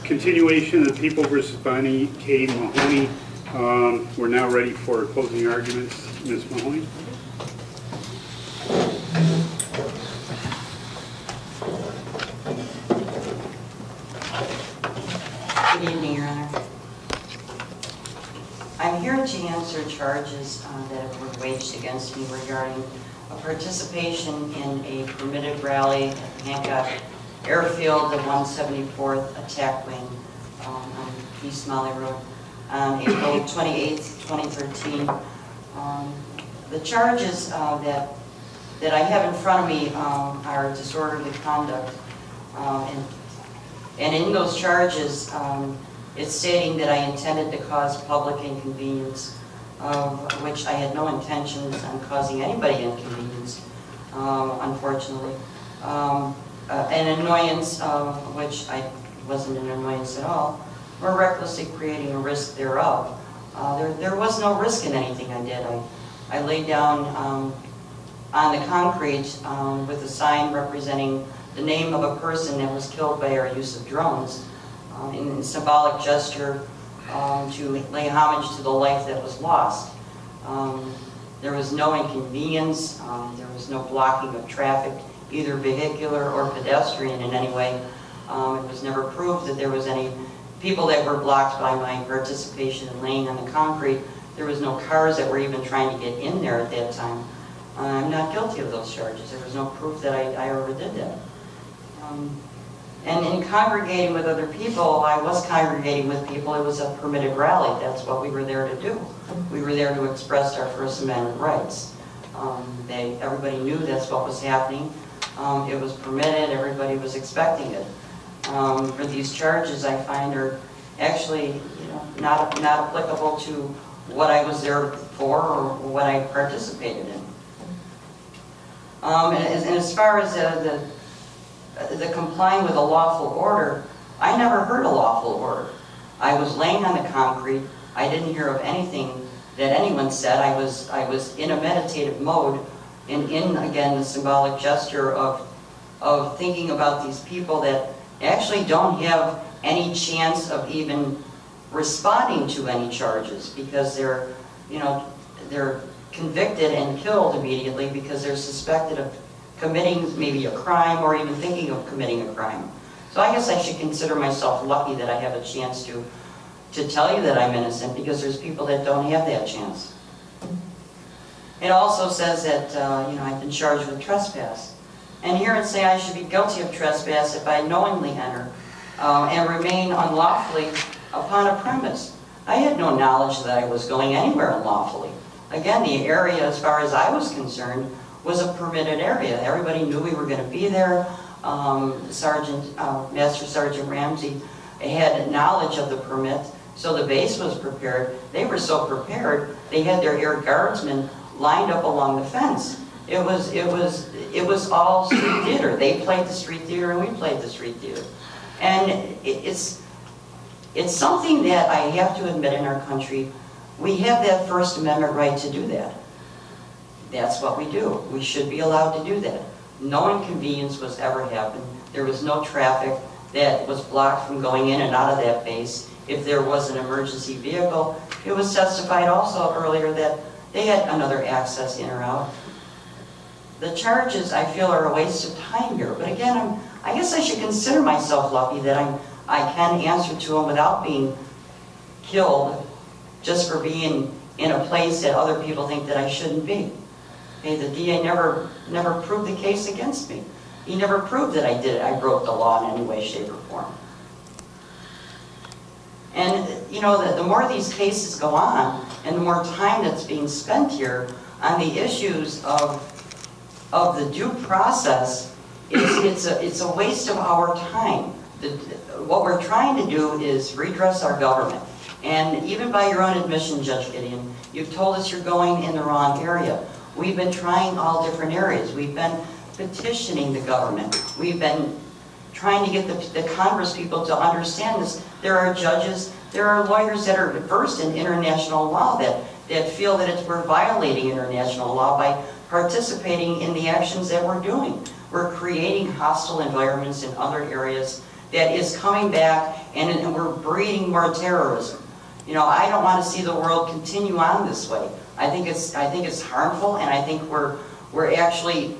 Continuation of the People versus Bonny K. Mahoney. We're now ready for closing arguments. Ms. Mahoney. Good evening, Your Honor. I'm here to answer charges that were waged against me regarding a participation in a permitted rally at the Hancock Airfield, the 174th Attack Wing on East Molly Road on April 28, 2013. The charges that I have in front of me are disorderly conduct. And in those charges, it's stating that I intended to cause public inconvenience, which I had no intentions on causing anybody inconvenience, unfortunately. An annoyance, which I wasn't an annoyance at all, or recklessly creating a risk thereof. There was no risk in anything I did. I laid down on the concrete with a sign representing the name of a person that was killed by our use of drones in symbolic gesture to lay homage to the life that was lost. There was no inconvenience, there was no blocking of traffic, either vehicular or pedestrian in any way. It was never proved that there was any people that were blocked by my participation in laying on the concrete. There was no cars that were even trying to get in there at that time. I'm not guilty of those charges. There was no proof that I ever did that. And in congregating with other people, I was congregating with people. It was a permitted rally. That's what we were there to do. We were there to express our First Amendment rights. Everybody knew that's what was happening. It was permitted. Everybody was expecting it. For these charges, I find are actually, not applicable to what I was there for or what I participated in. And as far as the complying with a lawful order, I never heard a lawful order. I was laying on the concrete. I didn't hear of anything that anyone said. I was in a meditative mode, and in again the symbolic gesture of thinking about these people that actually don't have any chance of even responding to any charges because they're convicted and killed immediately because they're suspected of committing maybe a crime or even thinking of committing a crime. So I guess I should consider myself lucky that I have a chance to tell you that I'm innocent, because there's people that don't have that chance. It also says that I've been charged with trespass. And here it says I should be guilty of trespass if I knowingly enter and remain unlawfully upon a premise. I had no knowledge that I was going anywhere unlawfully. Again, the area, as far as I was concerned, was a permitted area. Everybody knew we were going to be there. Master Sergeant Ramsey had knowledge of the permit, so the base was prepared. They were so prepared, they had their air guardsmen lined up along the fence. It was all street theater. They played the street theater and we played the street theater. And it's something that I have to admit in our country, we have that First Amendment right to do that. That's what we do. We should be allowed to do that. No inconvenience was ever happened. There was no traffic that was blocked from going in and out of that base. If there was an emergency vehicle, it was testified also earlier that they had another access in or out. The charges, I feel, are a waste of time here. But again, I guess I should consider myself lucky that I can answer to them without being killed just for being in a place that other people think that I shouldn't be. Okay, the DA never proved the case against me. He never proved that I broke the law in any way, shape, or form. And the more these cases go on, and the more time that's being spent here on the issues of the due process, it's a waste of our time. What we're trying to do is redress our government. And even by your own admission, Judge Gideon, you've told us you're going in the wrong area. We've been trying all different areas. We've been petitioning the government. We've been trying to get the Congress people to understand this. There are judges, there are lawyers that are versed in international law that feel that we're violating international law by participating in the actions that we're doing. We're creating hostile environments in other areas that is coming back and we're breeding more terrorism. You know, I don't want to see the world continue on this way. I think it's harmful, and I think we're actually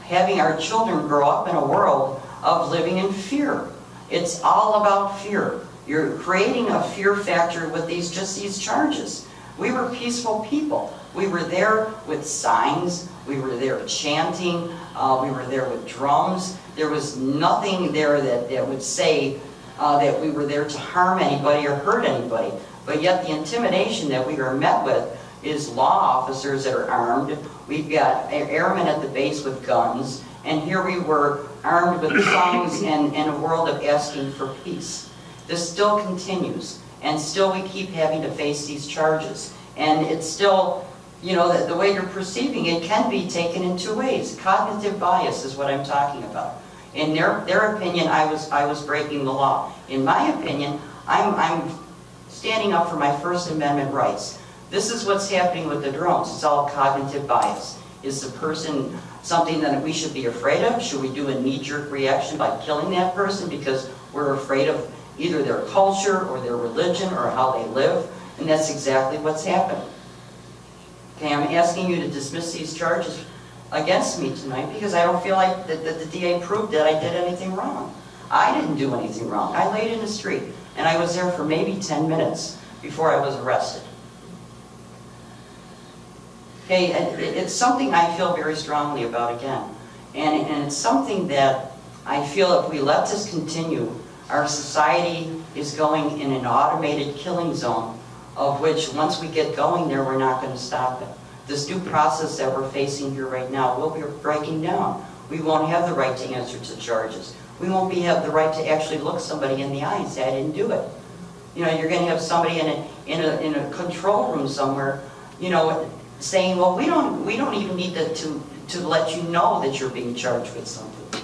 having our children grow up in a world of living in fear. It's all about fear. You're creating a fear factor with these charges. We were peaceful people. We were there with signs. We were there chanting. We were there with drums. There was nothing there that would say that we were there to harm anybody or hurt anybody. But yet the intimidation that we are met with is law officers that are armed. We've got airmen at the base with guns. And here we were armed with songs and a world of asking for peace. This still continues. And still we keep having to face these charges. And it's still, you know, the way you're perceiving it can be taken in two ways. Cognitive bias is what I'm talking about. In their opinion, I was breaking the law. In my opinion, I'm standing up for my First Amendment rights. This is what's happening with the drones. It's all cognitive bias. Is the person something that we should be afraid of? Should we do a knee-jerk reaction by killing that person because we're afraid of either their culture or their religion or how they live? And that's exactly what's happening. Okay, I'm asking you to dismiss these charges against me tonight because I don't feel like that the DA proved that I did anything wrong. I didn't do anything wrong. I laid in the street, and I was there for maybe 10 minutes before I was arrested. Okay, it's something I feel very strongly about again. And it's something that I feel if we let this continue, our society is going in an automated killing zone of which once we get going there, we're not going to stop it. This due process that we're facing here right now will be breaking down. We won't have the right to answer to charges. We won't have the right to actually look somebody in the eye and say, I didn't do it. You know, you're going to have somebody in a control room somewhere, you know, saying, well, we don't even need to let you know that you're being charged with something.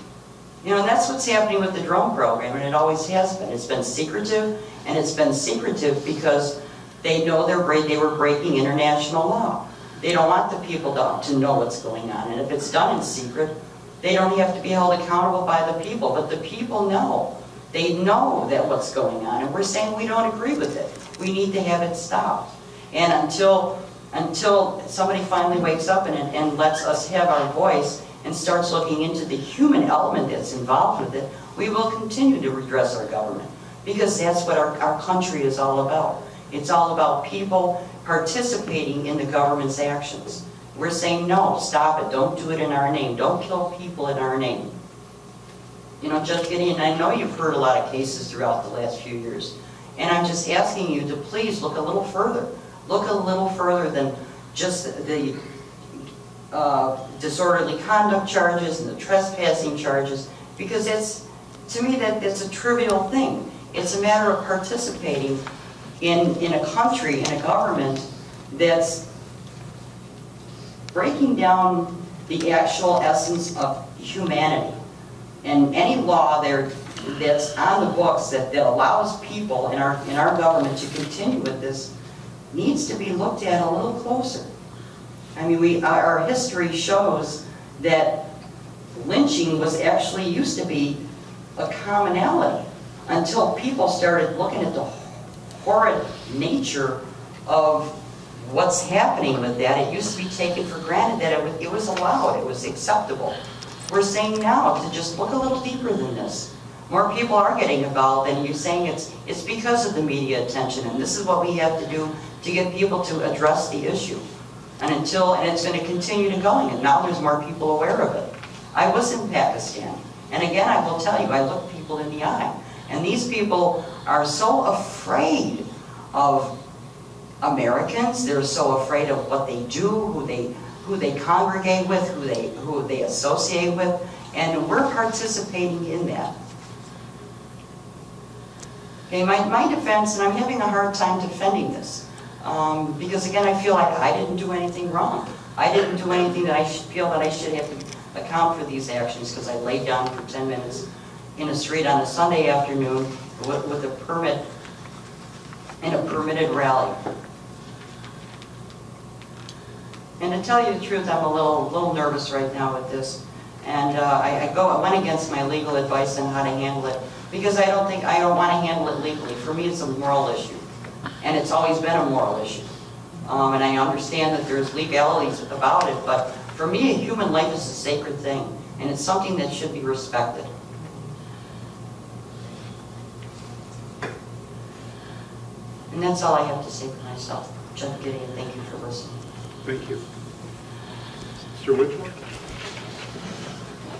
You know, and that's what's happening with the drone program, and it always has been. It's been secretive, and it's been secretive because they know they were breaking international law. They don't want the people to know what's going on, and if it's done in secret, they don't have to be held accountable by the people, but the people know. They know that what's going on, and we're saying we don't agree with it. We need to have it stopped. And until somebody finally wakes up and lets us have our voice and starts looking into the human element that's involved with it, we will continue to redress our government. Because that's what our country is all about. It's all about people participating in the government's actions. We're saying, no, stop it. Don't do it in our name. Don't kill people in our name. You know, Judge Gideon, I know you've heard a lot of cases throughout the last few years. And I'm just asking you to please look a little further. Look a little further than just the disorderly conduct charges and the trespassing charges, because to me, that's a trivial thing. It's a matter of participating in a country, in a government that's breaking down the actual essence of humanity. And any law there that's on the books that allows people in our government to continue with this needs to be looked at a little closer. I mean, our history shows that lynching was actually used to be a commonality until people started looking at the horrid nature of what's happening with that. It used to be taken for granted that it was allowed, it was acceptable. We're saying now to just look a little deeper than this. More people are getting involved, and you're saying it's because of the media attention, and this is what we have to do to get people to address the issue. And it's going to continue to going, and now there's more people aware of it. I was in Pakistan, and again, I will tell you, I look people in the eye, and these people are so afraid of Americans. They're so afraid of what they do, who they congregate with, who they associate with, and we're participating in that. Okay, my defense, and I'm having a hard time defending this, because again, I feel like I didn't do anything wrong. I didn't do anything that I feel that I should have to account for these actions, because I laid down for 10 minutes in a street on a Sunday afternoon with a permit in a permitted rally. And to tell you the truth, I'm a little nervous right now with this. And I went against my legal advice on how to handle it. because I don't want to handle it legally. For me, it's a moral issue, and it's always been a moral issue. And I understand that there's legalities about it, but for me, a human life is a sacred thing, and it's something that should be respected. And that's all I have to say for myself. Jeff Gideon, thank you for listening. Thank you. Mr. Whitmore?